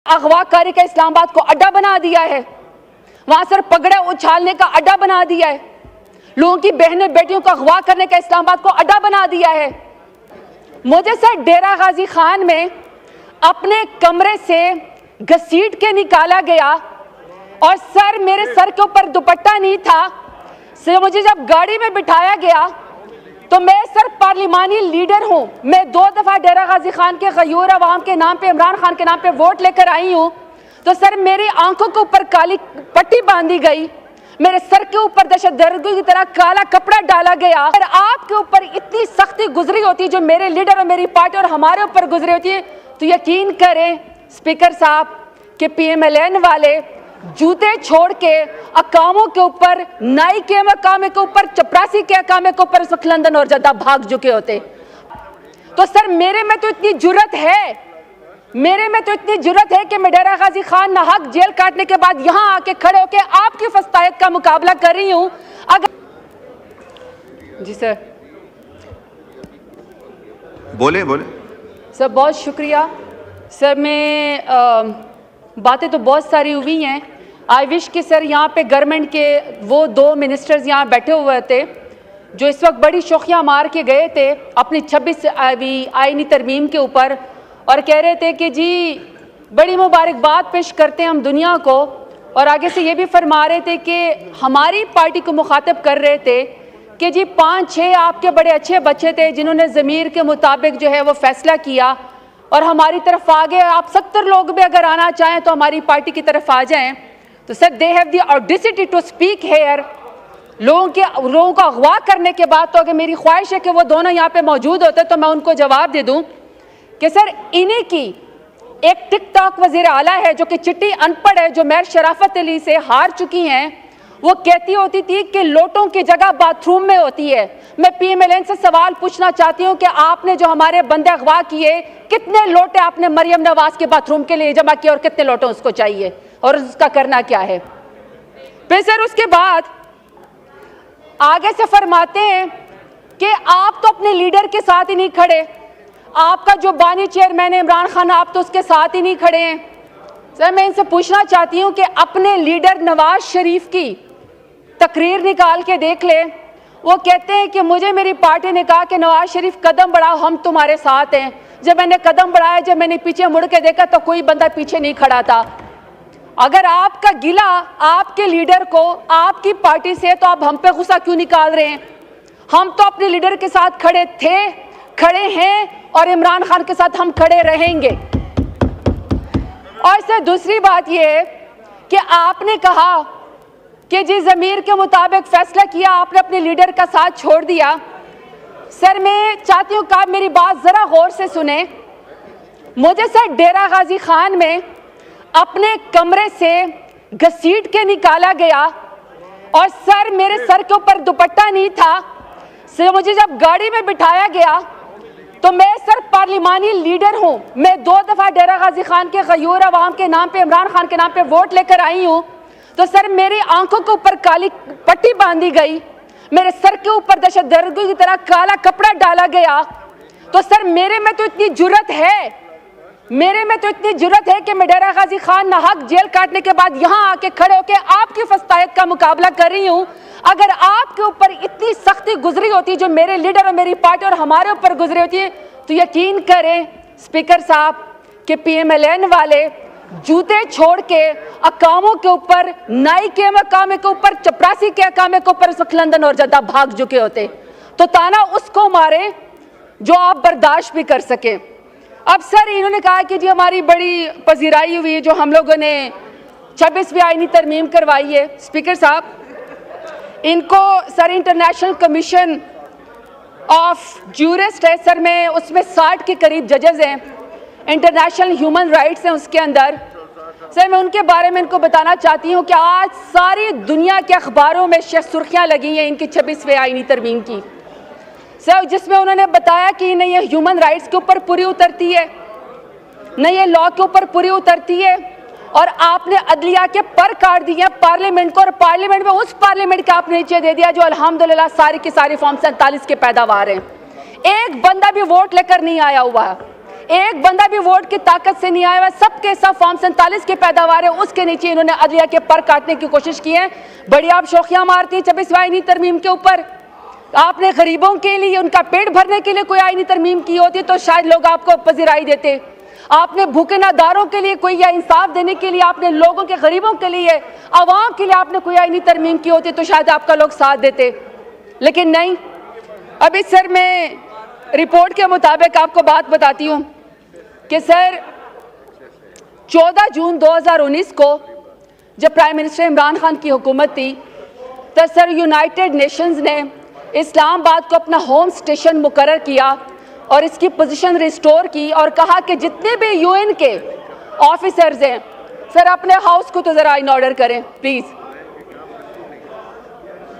अगवाकारी का इस्लामाबाद को अड्डा बना दिया है, वहां सर पगड़े उछालने का अड्डा बना दिया है, लोगों की बहनें बेटियों को अगवा करने का इस्लामाबाद को अड्डा बना दिया है। मुझे सर डेरा गाजी खान में अपने कमरे से घसीट के निकाला गया और सर मेरे सर के ऊपर दुपट्टा नहीं था। सर मुझे जब गाड़ी में बिठाया गया तो मैं सर पार्लिमानी लीडर हूं, मैं 2 दफा डेरा गाजी खान के गयूर अवाम के नाम पे, इमरान खान के नाम पे वोट लेकर आई हूं। तो सर मेरी आंखों के ऊपर काली पट्टी बांधी गई, मेरे सर के ऊपर दहशतगर्दी की तरह काला कपड़ा डाला गया। और आपके ऊपर इतनी सख्ती गुजरी होती जो मेरे लीडर और मेरी पार्टी और हमारे ऊपर गुजरी होती है, तो यकीन करें स्पीकर साहब कि PMLN वाले जूते छोड़ के अकामों के ऊपर, नाई के मकामे के ऊपर, चपरासी के अकामे के ऊपर इस वक्त लंदन और जद्दा भाग चुके होते। तो सर मेरे में तो इतनी जुर्रत है, मेरे में तो इतनी जुर्रत है कि मैं डेरा गाजी खान नाहक जेल काटने के बाद यहां आके खड़े होके आपकी फस्तायत का मुकाबला कर रही हूं। अगर जी सर बोले सर, बहुत शुक्रिया सर। मैं बातें तो बहुत सारी हुई हैं। आई विश कि सर यहाँ पे गवर्नमेंट के वो 2 मिनिस्टर्स यहाँ बैठे हुए थे जो इस वक्त बड़ी शोखियाँ मार के गए थे अपनी 26वीं आईनी तरमीम के ऊपर और कह रहे थे कि जी बड़ी मुबारकबाद पेश करते हैं हम दुनिया को, और आगे से ये भी फरमा रहे थे कि हमारी पार्टी को मुखातब कर रहे थे कि जी 5-6 आपके बड़े अच्छे बच्चे थे जिन्होंने ज़मीर के मुताबिक जो है वो फैसला किया और हमारी तरफ आ गए। आप 70 लोग भी अगर आना चाहें तो हमारी पार्टी की तरफ आ जाएं। तो sir they have the audacity to speak here. लोगों को अगवा करने के बाद तो अगर मेरी ख्वाहिश है कि वो दोनों यहाँ पे मौजूद होते तो मैं उनको जवाब दे दूं कि सर इन्हीं की एक टिक टॉक वज़ीर आला है जो कि चिट्टी अनपढ़ है, जो मेयर शराफत अली से हार चुकी हैं। वो कहती होती थी कि लोटों की जगह बाथरूम में होती है। मैं PMLN से सवाल पूछना चाहती हूँ कि आपने जो हमारे बंदे अगवा किए, कितने लोटे आपने मरियम नवाज के बाथरूम के लिए जमा किए और कितने लोटे उसको चाहिए और उसका करना क्या है? फिर सर उसके बाद आगे से फरमाते हैं कि आप तो अपने लीडर के साथ ही नहीं खड़े, आपका जो बानी चेयरमैन है इमरान खान, आप तो उसके साथ ही नहीं खड़े हैं। सर मैं इनसे पूछना चाहती हूँ कि अपने लीडर नवाज शरीफ की तकरीर निकाल के देख ले। वो कहते हैं कि मुझे मेरी पार्टी ने कहा कि नवाज शरीफ कदम बढ़ाओ, हम तुम्हारे साथ हैं। जब मैंने कदम बढ़ाया, जब मैंने पीछे मुड़ के देखा तो कोई बंदा पीछे नहीं खड़ा था। अगर आपका गिला आपके लीडर को आपकी पार्टी से, तो आप हम पे गुस्सा क्यों निकाल रहे हैं? हम तो अपने लीडर के साथ खड़े थे, खड़े हैं और इमरान खान के साथ हम खड़े रहेंगे। और सर दूसरी बात यह है कि आपने कहा कि जी ज़मीर के मुताबिक फैसला किया, आपने अपने लीडर का साथ छोड़ दिया। सर मैं चाहती हूँ कि आप मेरी बात ज़रा गौर से सुने। मुझे सर डेरा गाजी खान में अपने कमरे से घसीट के निकाला गया और सर मेरे सर के ऊपर दुपट्टा नहीं था। सर मुझे जब गाड़ी में बिठाया गया तो मैं सर पार्लिमानी लीडर हूं, मैं 2 दफा डेरा गाजी खान के गयूर अवाम के नाम पे, इमरान खान के नाम पे वोट लेकर आई हूं। तो सर मेरी आंखों के ऊपर काली पट्टी बांधी गई, मेरे सर के ऊपर दहशतगर्दी की तरह काला कपड़ा डाला गया। तो सर मेरे में तो इतनी जुर्रत है, मेरे में तो इतनी जुर्रत है कि मैं डेरा गाजी खान नाहक जेल काटने के बाद यहां आके खड़े होके आपकी फस्तायत का मुकाबला कर रही हूं। अगर आपके ऊपर इतनी सख्ती गुजरी होती जो मेरे लीडर और मेरी पार्टी और हमारे ऊपर गुजरी होती है, तो यकीन करें स्पीकर साहब कि PMLN वाले जूते छोड़ के अकामों के ऊपर, नाई के मकामे के ऊपर, चपरासी के अकामे के ऊपर इस वक्त लंदन और जद्दा भाग चुके होते। तो ताना उसको मारे जो आप बर्दाश्त भी कर सके। अब सर इन्होंने कहा कि जी हमारी बड़ी पजीराई हुई है जो हम लोगों ने 26वीं आईनी तरमीम करवाई है। स्पीकर साहब इनको sir international commission of jurist है सर, में उसमें 60 के करीब जजेस हैं, इंटरनेशनल ह्यूमन राइट्स हैं उसके अंदर। सर मैं उनके बारे में इनको बताना चाहती हूँ कि आज सारी दुनिया के अखबारों में सुर्खियाँ लगी हैं इनकी 26वीं आईनी तरमीम की सर, जिसमें उन्होंने बताया कि न ये ह्यूमन राइट्स के ऊपर पूरी उतरती है, न ये लॉ के ऊपर पूरी उतरती है, और आपने अदलिया के पर काट दिए पार्लियामेंट को, और पार्लियामेंट में उस पार्लियामेंट का आपने नीचे दे दिया जो अल्हम्दुलिल्लाह सारी की सारी फॉर्म 47 के पैदावार हैं। एक बंदा भी वोट लेकर नहीं आया हुआ है, ایک بندہ بھی ووٹ کی طاقت سے نہیں آیا ہوا, سب کے سب فارم 47 کی پیداوار ہے, اس کے نیچے انہوں نے عدلیہ کے پر کاٹنے کی کوشش کی ہے. بڑی آپ شوخیاں مارتی ہیں 26ویں آئینی ترمیم کے اوپر. آپ نے غریبوں کے لیے, ان کا پیٹ بھرنے کے لیے کوئی آئینی ترمیم کی ہوتی تو شاید لوگ آپ کو پذیرائی دیتے. آپ نے بھوکے ناداروں کے لیے کوئی, یا انصاف دینے کے لیے آپ نے لوگوں کے, غریبوں کے لیے, عوام کے لیے آپ نے کوئی آئینی ترمیم کی ہوتی تو شاید آپ کا لوگ ساتھ دیتے, لیکن نہیں. ابھی سر میں رپورٹ کے مطابق آپ کو بات بتاتی ہوں کہ سر 14 جون 2019 کو جب پرائم منسٹر عمران خان کی حکومت تھی تو سر یونائٹڈ نیشنز نے اسلام آباد کو اپنا ہوم اسٹیشن مقرر کیا اور اس کی پوزیشن ریسٹور کی, اور کہا کہ جتنے بھی یو این کے آفیسرز ہیں سر اپنے ہاؤس کو تو ذرا ان آرڈر کریں پلیز.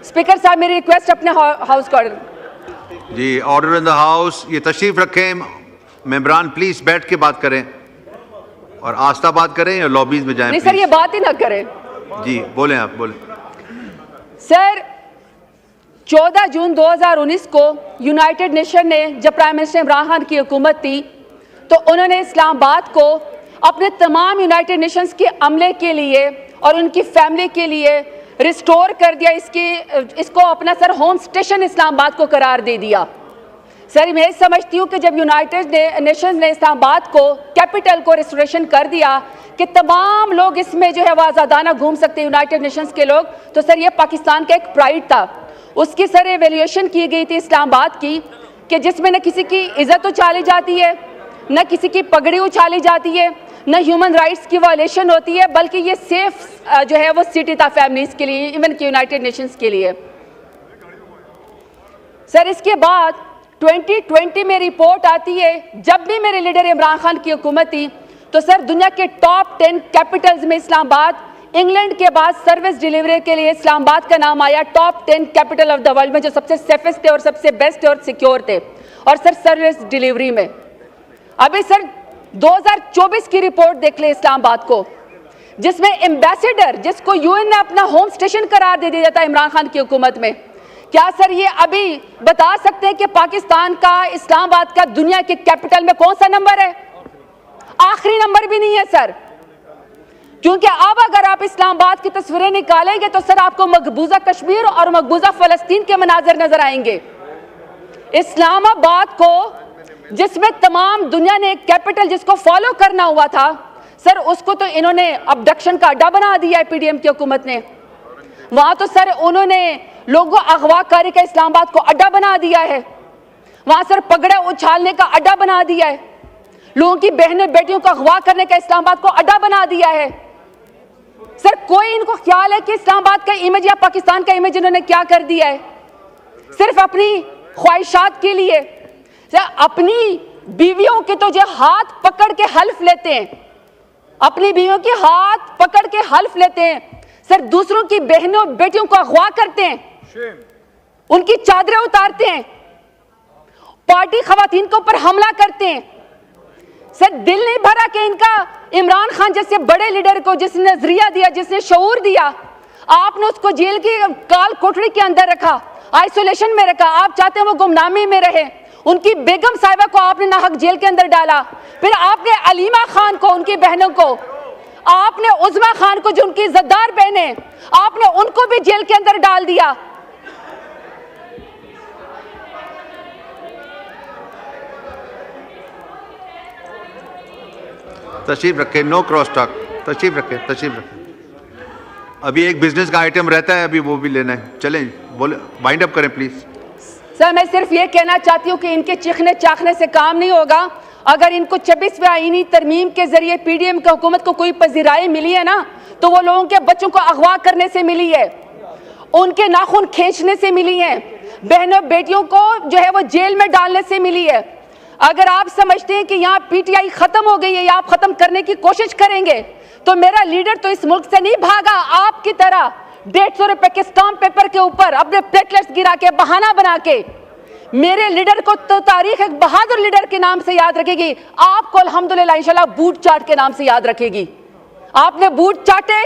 اسپیکر صاحب میری ریکویسٹ اپنے ہاؤس کو آرڈر. جی آرڈر ان دا ہاؤس. یہ تشریف رکھیں ممبران, پلیز بیٹھ کے بات کریں اور آہستہ بات کریں یا لابیز میں جائیں. نہیں سر یہ بات ہی نہ کریں. جی بولیں, آپ بولیں. سر 14 جون 2019 کو یونائٹڈ نیشن نے جب پرائم منسٹر عمران خان کی حکومت تھی تو انہوں نے اسلام آباد کو اپنے تمام یونائٹڈ نیشنز کے عملے کے لیے اور ان کی فیملی کے لیے ریسٹور کر دیا. اس کو اپنا سر ہوم اسٹیشن اسلام آباد کو قرار دے دیا. سر میں سمجھتی ہوں کہ جب یونائٹڈ نیشنز نے اسلام آباد کو کیپٹل کو ریسٹوریشن کر دیا کہ تمام لوگ اس میں جو ہے وہ آزادانہ گھوم سکتے یونائٹڈ نیشنز کے لوگ, تو سر یہ پاکستان کا ایک پرائیڈ تھا. اس کی سر ایویلیویشن کی گئی تھی اسلام آباد کی کہ جس میں نہ کسی کی عزت اچھالی جاتی ہے, نہ کسی کی پگڑی اچھالی جاتی ہے, نہ ہیومن رائٹس کی وائلیشن ہوتی ہے, بلکہ یہ سیف جو ہے وہ سٹی تھا فیملیز کے لیے, ایون کہ یونائٹڈ نیشنز کے لیے. سر اس کے بعد 2020 میں رپورٹ آتی ہے, جب بھی میرے لیڈر عمران خان کی حکومت تھی تو سر دنیا کے ٹاپ 10 کیپٹلز میں اسلام آباد, انگلینڈ کے بعد سروس ڈیلیوری کے لیے اسلام آباد کا نام آیا top 10 capital of the world میں, جو سب سے سیفسٹ تھے اور سب سے بیسٹ اور سیکیور تھے, اور سر سروس ڈیلیوری میں. ابھی سر 2024 کی رپورٹ دیکھ لیں اسلام آباد کو, جس میں ایمبیسیڈر, جس کو یو این نے اپنا ہوم اسٹیشن قرار دے دیا تھا عمران خان کی حکومت میں, کیا سر یہ ابھی بتا سکتے ہیں کہ پاکستان کا, اسلام آباد کا دنیا کے کیپٹل میں کون سا نمبر ہے؟ آخری نمبر بھی نہیں ہے سر. کیونکہ اب اگر آپ اسلام آباد کی تصویریں نکالیں گے تو سر آپ کو مقبوضہ کشمیر اور مقبوضہ فلسطین کے مناظر نظر آئیں گے. اسلام آباد کو, جس میں تمام دنیا نے ایک کیپٹل جس کو فالو کرنا ہوا تھا, سر اس کو تو انہوں نے ابڈکشن کا اڈا بنا دیا ہے پی ڈی ایم کی حکومت نے. وہاں تو سر انہوں نے لوگوں اغوا کاری کا اسلام آباد کو اڈا بنا دیا ہے. وہاں سر پگڑے اچھالنے کا اڈا بنا دیا ہے, لوگوں کی بہنیں بیٹیوں کو اغوا کرنے کا اسلام آباد کو اڈا بنا دیا ہے. سر کوئی ان کو خیال ہے کہ اسلام آباد کا امیج یا پاکستان کا امیج انہوں نے کیا کر دیا ہے؟ صرف اپنی خواہشات کے لیے. اپنی بیویوں کے تو جو ہاتھ پکڑ کے حلف لیتے ہیں, اپنی بیویوں کے ہاتھ پکڑ کے حلف لیتے ہیں, سر دوسروں کی بہنوں بیٹیوں کو اغوا کرتے ہیں, ان کی چادریں اتارتے ہیں, پارٹی خواتین کے اوپر حملہ کرتے ہیں. سر دل نہیں بھرا کہ ان کا عمران خان جیسے بڑے لیڈر کو, جس نے نظریہ دیا, جس نے شعور دیا, آپ نے اس کو جیل کی کال کوٹری کے اندر رکھا, آئسولیشن میں رکھا. آپ چاہتے ہیں وہ گمنامی میں رہے. ان کی بیگم صاحبہ کو آپ نے ناحق جیل کے اندر ڈالا. پھر آپ نے علیمہ خان کو, ان کی بہنوں کو, آپ نے عظمیٰ خان کو جو ان کی عزتدار بہنیں, آپ نے ان کو بھی جیل کے اندر ڈال دیا. تشریف رکھیں, نو کراس ٹاک. تشریف رکھیں, تشریف رکھیں. ابھی ایک بزنس کا آئٹم رہتا ہے, ابھی وہ بھی لینا ہے. چلیں بولے, وائنڈ اپ کریں پلیز. سر میں صرف یہ کہنا چاہتی ہوں کہ ان کے چیخنے چاخنے سے کام نہیں ہوگا. اگر ان کو 26ویں آئینی ترمیم کے ذریعے پی ڈی ایم کی حکومت کو کوئی پذیرائی ملی ہے نا, تو وہ لوگوں کے بچوں کو اغوا کرنے سے ملی ہے, ان کے ناخن کھینچنے سے ملی ہے, بہنوں بیٹیوں کو جو ہے وہ جیل میں ڈالنے سے ملی ہے. اگر آپ سمجھتے ہیں کہ یہاں پی ٹی آئی ختم ہو گئی ہے یا آپ ختم کرنے کی کوشش کریں گے, تو میرا لیڈر تو اس ملک سے نہیں بھاگا آپ کی طرح 150 روپے کے اسٹامپ پیپر کے اوپر اپنے پلیٹلیٹس گرا کے بہانہ بنا کے. میرے لیڈر کو تو تاریخ ایک بہادر لیڈر کے نام سے یاد رکھے گی, آپ کو الحمدللہ انشاءاللہ بوٹ چاٹ کے نام سے یاد رکھے گی. آپ نے بوٹ چاٹے,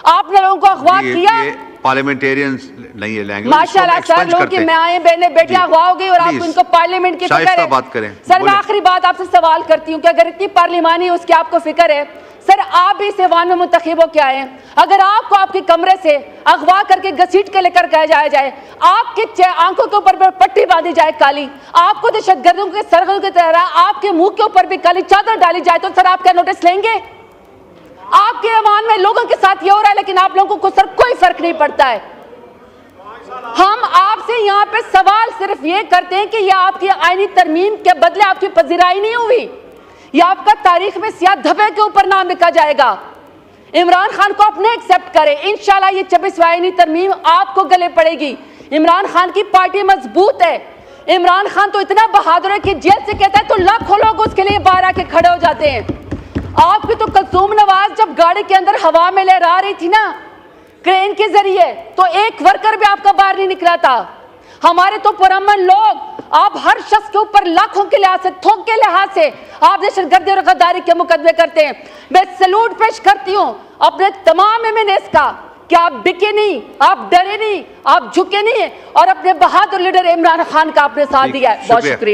آپ نے لوگوں کو اغوا کیا, पार्लियामेंटेरियंस नहीं है लैंग्वेज माशाल्लाह सर, लोगों की माएं बहनें बेटियां अगवा हो गई और आप इनको पार्लियामेंट की फिक्र है। बात करें सर मैं आखिरी बात आपसे सवाल करती हूँ कि अगर इतनी पार्लिमानी उसकी आपको फिक्र है, सर आप भी इस ऐवान में मुंतखब होकर आए हैं, अगर आपको आपके कमरे से अगवा करके घसीट के लेकर जाया जाए, आपके आंखों के ऊपर पट्टी बांधी जाए काली, आपको दहशतगर्दों के सरगर्दों की तरह आपके मुंह के ऊपर भी काली चादर डाली जाए, तो सर आप क्या नोटिस लेंगे? आपके ऐवान में लोगों के साथ ये हो रहा है, लेकिन आप लोगों को सर कोई फर्क नहीं पड़ता है। हम आपसे यहाँ पे सवाल सिर्फ ये करते हैं कि ये आपकी आईनी तरमीम के बदले आपकी पजीराई नहीं हुई, ये आपका तारीख में सियाह धब्बे के ऊपर नाम लिखा जाएगा। इमरान खान को अपने एक्सेप्ट करें, इंशाल्लाह ये 26वीं आईनी तरमीम आपको गले पड़ेगी। इमरान खान की पार्टी मजबूत है, इमरान खान तो इतना बहादुर है कि जेल से कहता है तो लाखों लोग उसके लिए बाहर आके खड़े हो जाते हैं। आपकी तो कुलसूम नवाज जब गाड़ी के अंदर हवा में लहरा रही थी ना क्रेन के जरिए, तो एक वर्कर भी आपका बाहर नहीं निकला था। हमारे तो पुरअमन लोग, आप हर शख्स के ऊपर लाखों के लिहाज से, थोक के लिहाज से आप दहशतगर्दी और गद्दारी के मुकदमे करते हैं। मैं सैल्यूट पेश करती हूँ अपने तमाम एमएनएस का कि आप बिके नहीं, आप डरे नहीं, आप झुके नहीं, और अपने बहादुर लीडर इमरान खान का आपने साथ दिया है। बहुत शुक्रिया।